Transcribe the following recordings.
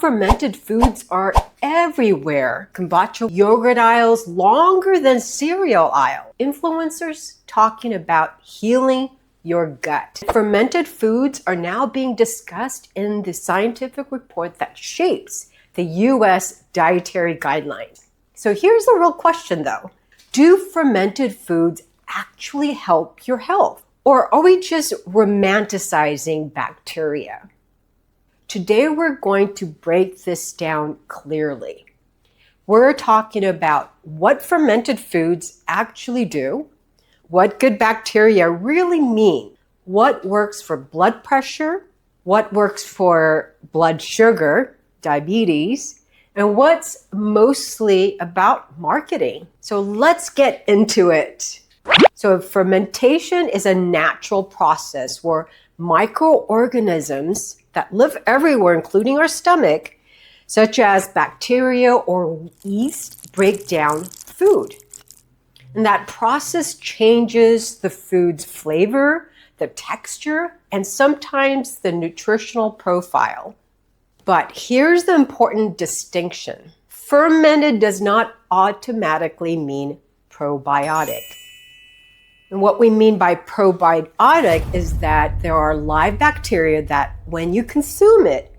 fermented foods are everywhere. Kombucha yogurt aisles longer than cereal aisle. Influencers talking about healing your gut. Fermented foods are now being discussed in the scientific report that shapes the U.S. dietary guidelines. So here's the real question though. Do fermented foods actually help your health? Or are we just romanticizing bacteria? Today we're going to break this down clearly. We're talking about what fermented foods actually do, what good bacteria really mean, what works for blood pressure, what works for blood sugar, diabetes, and what's mostly about marketing. So let's get into it. So fermentation is a natural process where microorganisms that live everywhere, including our stomach, such as bacteria or yeast, break down food. And that process changes the food's flavor, the texture, and sometimes the nutritional profile. But here's the important distinction. Fermented does not automatically mean probiotic. And what we mean by probiotic is that there are live bacteria that when you consume it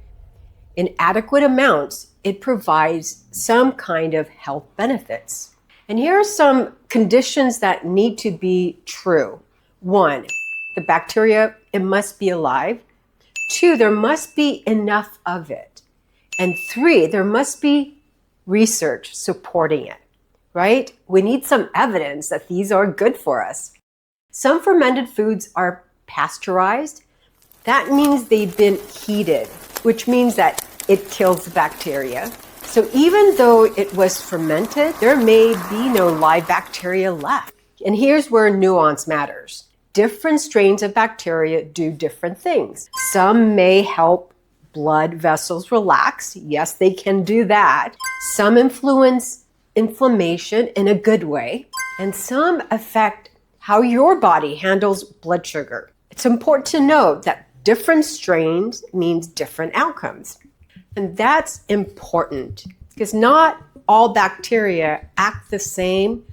in adequate amounts, it provides some kind of health benefits. And here are some conditions that need to be true. 1, the bacteria, it must be alive. 2, there must be enough of it. And 3, there must be research supporting it, right? We need some evidence that these are good for us. Some fermented foods are pasteurized. That means they've been heated, which means that it kills the bacteria. So even though it was fermented, there may be no live bacteria left. And here's where nuance matters. Different strains of bacteria do different things. Some may help blood vessels relax. Yes, they can do that. Some influence inflammation in a good way. And some affect how your body handles blood sugar. It's important to note that different strains means different outcomes. And that's important because not all bacteria act the same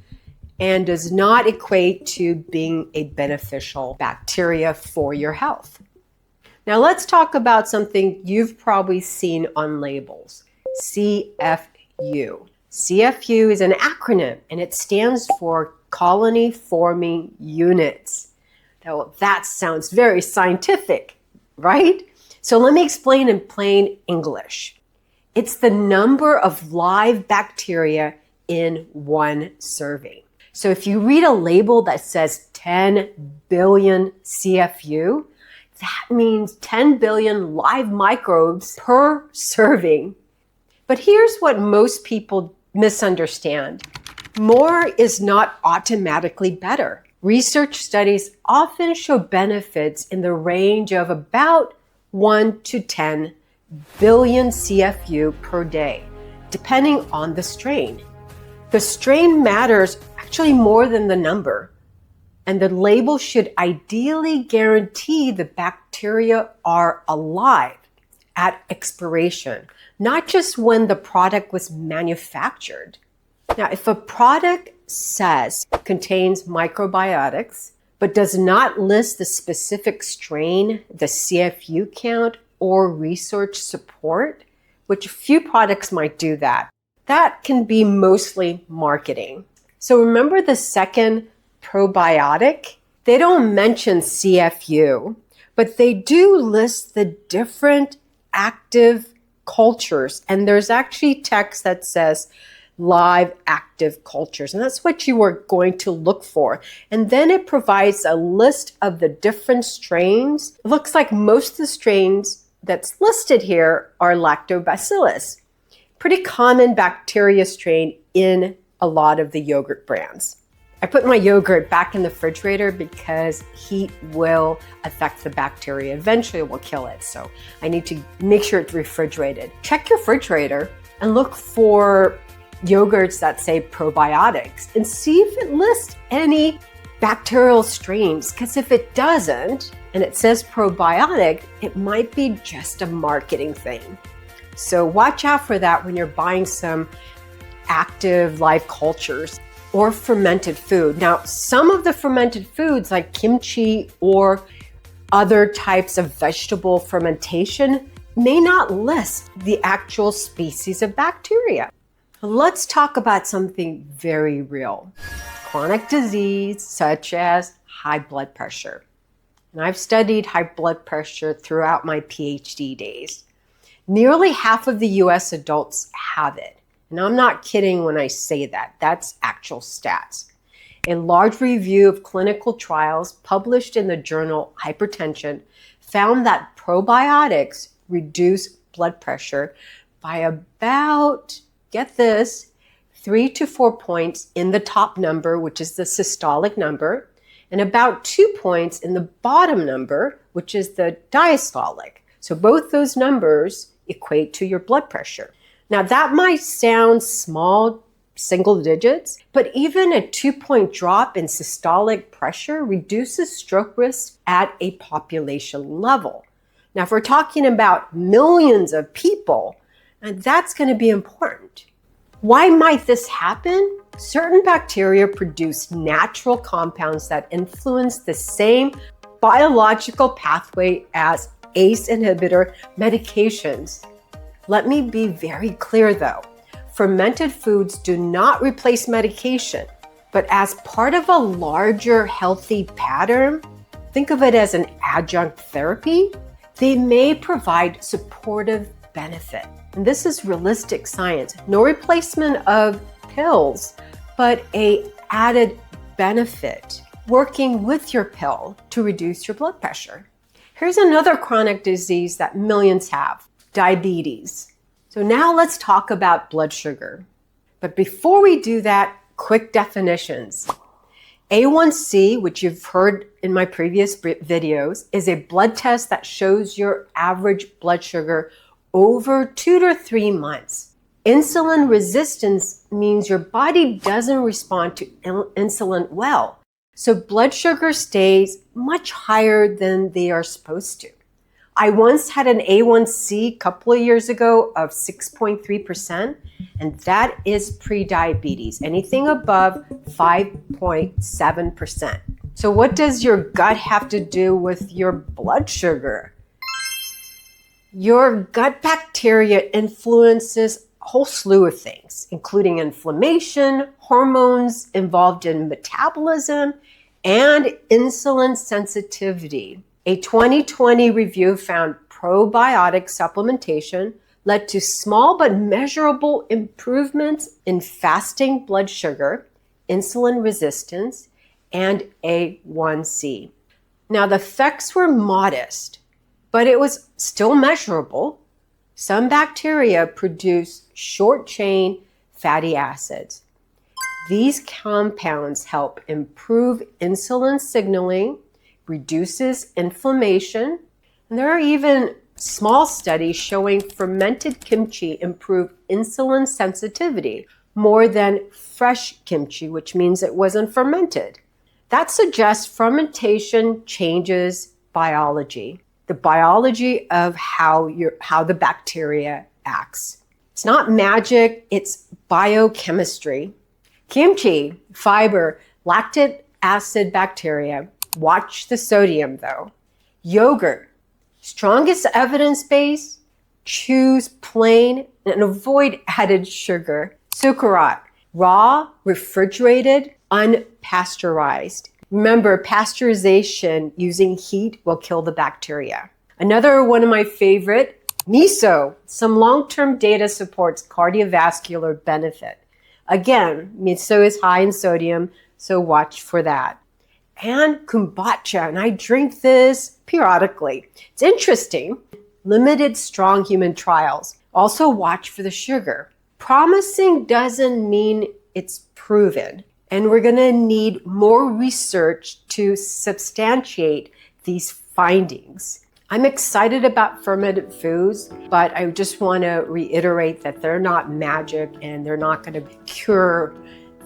and does not equate to being a beneficial bacteria for your health. Now let's talk about something you've probably seen on labels, CFU. CFU is an acronym and it stands for colony forming units. Now that sounds very scientific, right? So let me explain in plain English. It's the number of live bacteria in one serving. So if you read a label that says 10 billion CFU, that means 10 billion live microbes per serving. But here's what most people misunderstand. More is not automatically better. Research studies often show benefits in the range of about 1 to 10 billion CFU per day, depending on the strain. The strain matters actually more than the number, and the label should ideally guarantee the bacteria are alive at expiration, not just when the product was manufactured. Now, if a product says contains microbiotics, but does not list the specific strain, the CFU count, or research support, which few products might do that, that can be mostly marketing. So remember the second probiotic? They don't mention CFU, but they do list the different active cultures. And there's actually text that says live active cultures. And that's what you are going to look for. And then it provides a list of the different strains. It looks like most of the strains that's listed here are lactobacillus, pretty common bacteria strain in a lot of the yogurt brands. I put my yogurt back in the refrigerator because heat will affect the bacteria. Eventually it will kill it. So I need to make sure it's refrigerated. Check your refrigerator and look for yogurts that say probiotics and see if it lists any bacterial strains. Because if it doesn't, and it says probiotic, it might be just a marketing thing. So watch out for that when you're buying some active live cultures or fermented food. Now, some of the fermented foods like kimchi or other types of vegetable fermentation may not list the actual species of bacteria. Let's talk about something very real. Chronic disease such as high blood pressure. And I've studied high blood pressure throughout my PhD days. Nearly half of the US adults have it. And I'm not kidding when I say that. That's actual stats. A large review of clinical trials published in the journal Hypertension found that probiotics reduce blood pressure by about, get this, 3 to 4 points in the top number, which is the systolic number, and about 2 points in the bottom number, which is the diastolic. So both those numbers equate to your blood pressure. Now that might sound small, single digits, but even a 2-point drop in systolic pressure reduces stroke risk at a population level. Now, if we're talking about millions of people, that's going to be important. Why might this happen? Certain bacteria produce natural compounds that influence the same biological pathway as ACE inhibitor medications. Let me be very clear though. Fermented foods do not replace medication, but as part of a larger healthy pattern, think of it as an adjunct therapy, they may provide supportive benefit. And this is realistic science. No replacement of pills, but an added benefit working with your pill to reduce your blood pressure. Here's another chronic disease that millions have, diabetes. So now let's talk about blood sugar. But before we do that, quick definitions. A1C, which you've heard in my previous videos, is a blood test that shows your average blood sugar over 2 to 3 months. Insulin resistance means your body doesn't respond to insulin well. So blood sugar stays much higher than they are supposed to. I once had an A1C a couple of years ago of 6.3%, and that is pre-diabetes. Anything above 5.7%. So what does your gut have to do with your blood sugar? Your gut bacteria influences a whole slew of things, including inflammation, hormones involved in metabolism, and insulin sensitivity. A 2020 review found probiotic supplementation led to small but measurable improvements in fasting blood sugar, insulin resistance, and A1C. Now, the effects were modest, but it was still measurable. Some bacteria produce short-chain fatty acids. These compounds help improve insulin signaling, reduces inflammation, and there are even small studies showing fermented kimchi improve insulin sensitivity more than fresh kimchi, which means it wasn't fermented. That suggests fermentation changes biology, the biology of how the bacteria acts. It's not magic, it's biochemistry. Kimchi, fiber, lactic acid bacteria. Watch the sodium though. Yogurt, strongest evidence base, choose plain and avoid added sugar. Sucralose, raw, refrigerated, unpasteurized. Remember, pasteurization using heat will kill the bacteria. Another one of my favorite, miso. Some long-term data supports cardiovascular benefit. Again, miso is high in sodium, so watch for that. And kombucha, and I drink this periodically. It's interesting. Limited strong human trials. Also watch for the sugar. Promising doesn't mean it's proven. And we're gonna need more research to substantiate these findings. I'm excited about fermented foods, but I just wanna reiterate that they're not magic and they're not gonna cure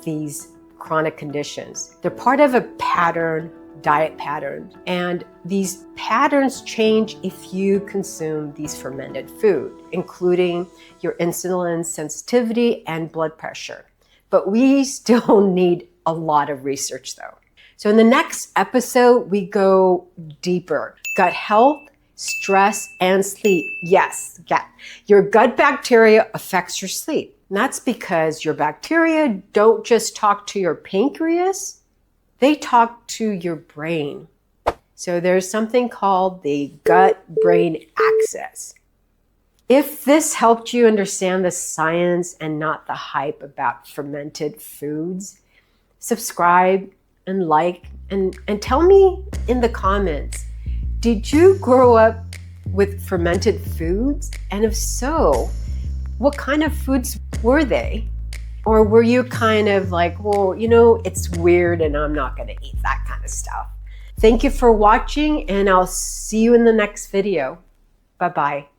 these chronic conditions. They're part of a pattern diet patterns. And these patterns change if you consume these fermented food, including your insulin sensitivity and blood pressure. But we still need a lot of research though. So in the next episode, we go deeper. Gut health, stress, and sleep. Yes, your gut bacteria affects your sleep. And that's because your bacteria don't just talk to your pancreas, they talk to your brain. So there's something called the gut-brain axis. If this helped you understand the science and not the hype about fermented foods, subscribe and like, and tell me in the comments, did you grow up with fermented foods? And if so, what kind of foods were they? Or were you kind of like, well, it's weird and I'm not going to eat that kind of stuff. Thank you for watching, and I'll see you in the next video. Bye-bye.